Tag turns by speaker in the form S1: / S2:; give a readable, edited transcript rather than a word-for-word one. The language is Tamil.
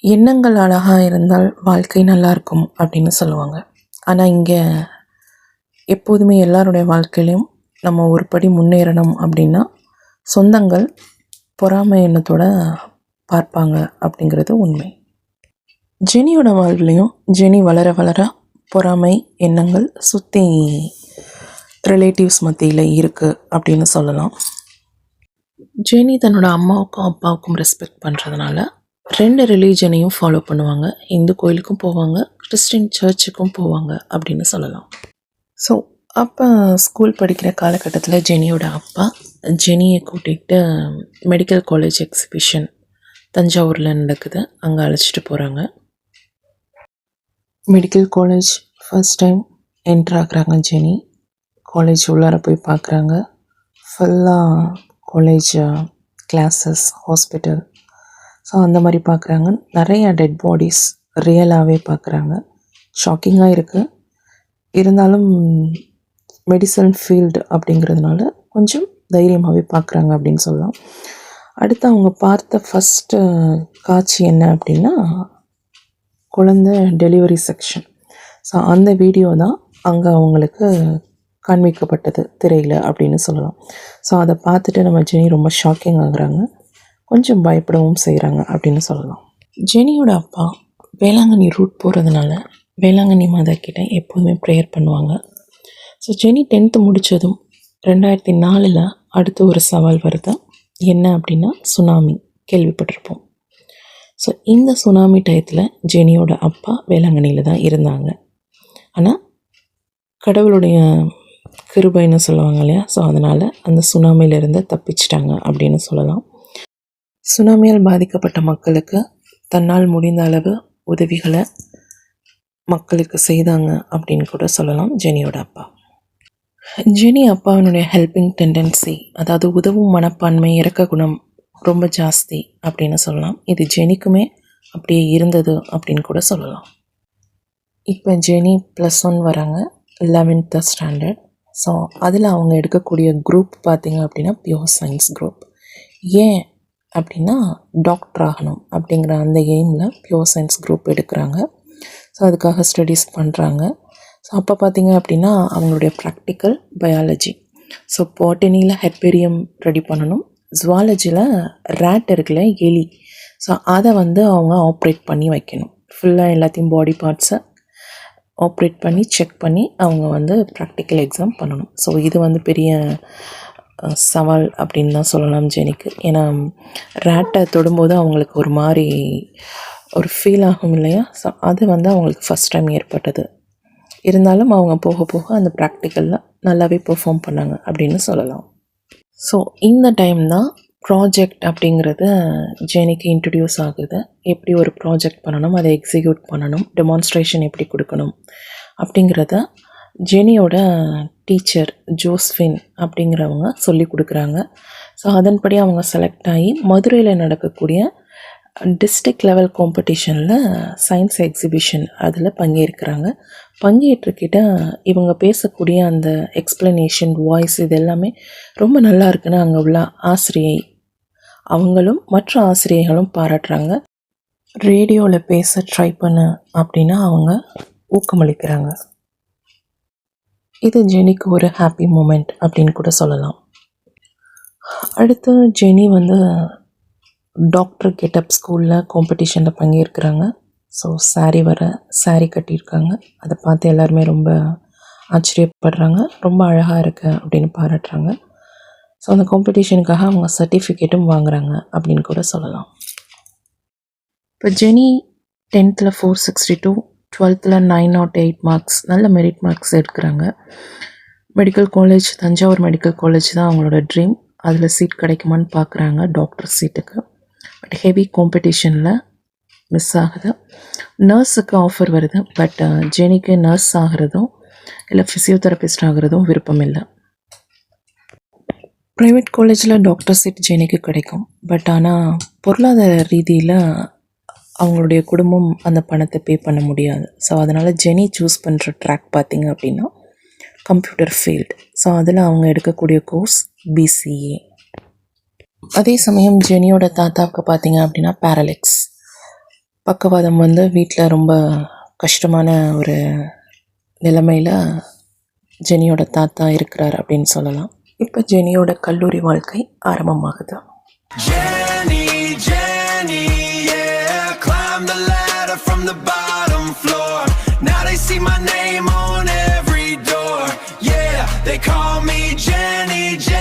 S1: எண்ணங்கள் அழகாக இருந்தால் வாழ்க்கை நல்லாயிருக்கும் அப்படின்னு சொல்லுவாங்க. ஆனால் இங்கே எப்போதுமே எல்லாருடைய வாழ்க்கையிலையும் நம்ம ஒரு படி முன்னேறணும் அப்படின்னா சொந்தங்கள் பொறாமை எண்ணத்தோடு பார்ப்பாங்க அப்படிங்கிறது உண்மை. ஜெனியோட வாழ்வுலையும் ஜெனி வளர வளர பொறாமை எண்ணங்கள் சுற்றி ரிலேட்டிவ்ஸ் மத்தியில் இருக்குது அப்படின்னு சொல்லலாம். ஜெனி தன்னோட அம்மாவுக்கும் அப்பாவுக்கும் ரெஸ்பெக்ட் பண்ணுறதுனால 2 ரிலீஜனையும் ஃபாலோ பண்ணுவாங்க. இந்து கோயிலுக்கும் போவாங்க, கிறிஸ்டின் சர்ச்சுக்கும் போவாங்க அப்படின்னு சொல்லலாம். ஸோ அப்போ ஸ்கூல் படிக்கிற காலகட்டத்தில் ஜெனியோட அப்பா ஜெனியை கூட்டிகிட்டு மெடிக்கல் காலேஜ் எக்ஸிபிஷன் தஞ்சாவூரில் நடக்குது, அங்கே அழைச்சிட்டு போகிறாங்க. Medical college first time enter ஆகுறாங்க ஜெனி. காலேஜ் உள்ளார போய் பார்க்குறாங்க. ஃபுல்லாக காலேஜ் கிளாஸஸ், ஹாஸ்பிட்டல், ஸோ அந்த மாதிரி பார்க்குறாங்க. நிறையா டெட் பாடிஸ் ரியலாகவே பார்க்குறாங்க. ஷாக்கிங்காக இருக்குது. இருந்தாலும் மெடிசன் ஃபீல்டு அப்படிங்கிறதுனால கொஞ்சம் தைரியமாகவே பார்க்குறாங்க அப்படின்னு சொல்லலாம். அடுத்து அவங்க பார்த்த ஃபஸ்ட்டு காட்சி என்ன அப்படின்னா குழந்தை டெலிவரி செக்ஷன். ஸோ அந்த வீடியோ தான் அங்கே அவங்களுக்கு காண்பிக்கப்பட்டது திரையில் அப்படின்னு சொல்லலாம். ஸோ அதை பார்த்துட்டு நம்ம ஜெனி ரொம்ப ஷாக்கிங் ஆகுறாங்க, கொஞ்சம் பயப்படவும் செய்கிறாங்க அப்படின்னு சொல்லலாம். ஜெனியோட அப்பா வேளாங்கண்ணி ரூட் போகிறதுனால வேளாங்கண்ணி மாதா கிட்ட எப்போதுமே ப்ரேயர் பண்ணுவாங்க. ஸோ ஜெனி 10th முடித்ததும் 2004 அடுத்து ஒரு சவால் வருது. என்ன அப்படின்னா சுனாமி, கேள்விப்பட்டிருப்போம். ஸோ இந்த சுனாமி டயத்தில் ஜெனியோட அப்பா வேளாங்கண்ணியில் தான் இருந்தாங்க. ஆனால் கடவுளுடைய கிருபைன்னு சொல்லுவாங்க இல்லையா, ஸோ அதனால் அந்த சுனாமியிலிருந்து தப்பிச்சிட்டாங்க அப்படின்னு சொல்லலாம். சுனாமியால் பாதிக்கப்பட்ட மக்களுக்கு தன்னால் முடிந்த அளவு உதவிகளை மக்களுக்கு செய்தாங்க அப்படின்னு கூட சொல்லலாம் ஜெனியோட அப்பா. ஜெனி அப்பாவினுடைய ஹெல்பிங் டெண்டன்சி, அதாவது உதவும் மனப்பான்மை, இரக்க குணம் ரொம்ப ஜாஸ்தி அப்படின்னு சொல்லலாம். இது ஜெனிக்குமே அப்படியே இருந்தது அப்படின்னு கூட சொல்லலாம். இப்போ ஜெனி +1 வராங்க, 11th ஸ்டாண்டர்ட். ஸோ அதில் அவங்க எடுக்கக்கூடிய குரூப் பார்த்திங்க அப்படின்னா பியூர் சயின்ஸ் குரூப். ஏன் அப்படின்னா டாக்டர் ஆகணும் அப்படிங்கிற அந்த எய்மில் பியூர் சயின்ஸ் குரூப் எடுக்கிறாங்க. ஸோ அதுக்காக ஸ்டடீஸ் பண்ணுறாங்க. ஸோ அப்போ பார்த்திங்க அப்படின்னா அவங்களுடைய ப்ராக்டிக்கல் பயாலஜி. ஸோ பாட்டனியில் ஹெர்பேரியம் ரெடி பண்ணணும், ஜுவாலஜியில் ரேட் இருக்குல்ல, எலி, ஸோ அதை அவங்க ஆப்ரேட் பண்ணி வைக்கணும். ஃபுல்லாக எல்லாத்தையும் பாடி பார்ட்ஸை ஆப்ரேட் பண்ணி செக் பண்ணி அவங்க ப்ராக்டிக்கல் எக்ஸாம் பண்ணணும். ஸோ இது பெரிய சவால் அப்படின்னு தான் சொல்லலாம் ஜெனிக்கு. ஏன்னா ரேட்டை தொடும்போது அவங்களுக்கு ஒரு மாதிரி ஒரு ஃபீல் ஆகும் இல்லையா, ஸோ அது அவங்களுக்கு ஃபஸ்ட் டைம் ஏற்பட்டது. இருந்தாலும் அவங்க போக போக அந்த ப்ராக்டிக்கலில் நல்லாவே பெர்ஃபார்ம் பண்ணாங்க அப்படின்னு சொல்லலாம். ஸோ இந்த டைம் தான் ப்ராஜெக்ட் அப்படிங்கிறது ஜெனிக்கு இன்ட்ரடியூஸ் ஆகுது. எப்படி ஒரு ப்ராஜெக்ட் பண்ணணும், அதை எக்ஸிக்யூட் பண்ணணும், டெமான்ஸ்ட்ரேஷன் எப்படி கொடுக்கணும் அப்படிங்கிறத ஜெனியோட டீச்சர் ஜோஸ்ஃபின் அப்படிங்கிறவங்க சொல்லி கொடுக்குறாங்க. ஸோ அதன்படி அவங்க செலக்ட் ஆகி மதுரையில் நடக்கக்கூடிய டிஸ்ட்ரிக்ட் லெவல் காம்படிஷனில் சயின்ஸ் எக்ஸிபிஷன் அதில் பங்கேற்கிறாங்க. பங்கேற்றுக்கிட்ட இவங்க பேசக்கூடிய அந்த எக்ஸ்ப்ளனேஷன், வாய்ஸ், இது எல்லாமே ரொம்ப நல்லா இருக்குன்னு அங்கே உள்ள ஆசிரியை அவங்களும் மற்ற ஆசிரியர்களும் பாராட்டுறாங்க. ரேடியோவில் பேச ட்ரை பண்ணு அப்படின்னு அவங்க ஊக்கமளிக்கிறாங்க. இது ஜெனிக்கு ஒரு ஹாப்பி மூமெண்ட் அப்படின்னு கூட சொல்லலாம். அடுத்து ஜெனி டாக்டர் கெட்டப் ஸ்கூலில் காம்படிஷனில் பங்கேற்கிறாங்க. ஸோ சாரீ கட்டியிருக்காங்க. அதை பார்த்து எல்லாருமே ரொம்ப ஆச்சரியப்படுறாங்க, ரொம்ப அழகாக இருக்கு அப்படின்னு பாராட்டுறாங்க. ஸோ அந்த காம்படிஷனுக்காக அவங்க சர்டிஃபிகேட்டும் வாங்குகிறாங்க அப்படின்னு கூட சொல்லலாம். இப்போ ஜெனி 10th 462, 12th 908 மார்க்ஸ், நல்ல மெரிட் மார்க்ஸ் எடுக்கிறாங்க. Medical college, Thanjavur medical college தான் அவங்களோட ட்ரீம். அதில் சீட் கிடைக்குமான்னு பார்க்குறாங்க டாக்டர் சீட்டுக்கு. பட் ஹெவி காம்படிஷனில் மிஸ் ஆகுது. நர்ஸுக்கு ஆஃபர் வருது, பட் ஜெனிக்கு நர்ஸ் ஆகிறதும் இல்லை ஃபிசியோதெரபிஸ்ட் ஆகிறதும் விருப்பம் இல்லை. ப்ரைவேட் காலேஜில் டாக்டர் சீட் ஜெனிக்கு கிடைக்கும், பட் ஆனால் பொருளாதார ரீதியில் அவங்களுடைய குடும்பம் அந்த பணத்தை பே பண்ண முடியாது. ஸோ அதனால் ஜெனி சூஸ் பண்ணுற ட்ராக் பார்த்திங்க அப்படின்னா கம்ப்யூட்டர் ஃபீல்டு. ஸோ அதில் அவங்க எடுக்கக்கூடிய கோர்ஸ் BCA. அதே சமயம் ஜெனியோட தாத்தாவுக்கு பார்த்திங்க அப்படின்னா பேரலிக்ஸ். பக்கவாதம் வந்து வீட்டில் ரொம்ப கஷ்டமான ஒரு நிலைமையில் ஜெனியோட தாத்தா இருக்கிறார் அப்படின்னு சொல்லலாம். இப்போ ஜெனியோட கல்லூரி வாழ்க்கை ஆரம்பமாகுது.
S2: Jenny, Jenny, yeah, climb the ladder from the bottom floor. Now they see my name on every door. Yeah, they call me Jenny, Jenny.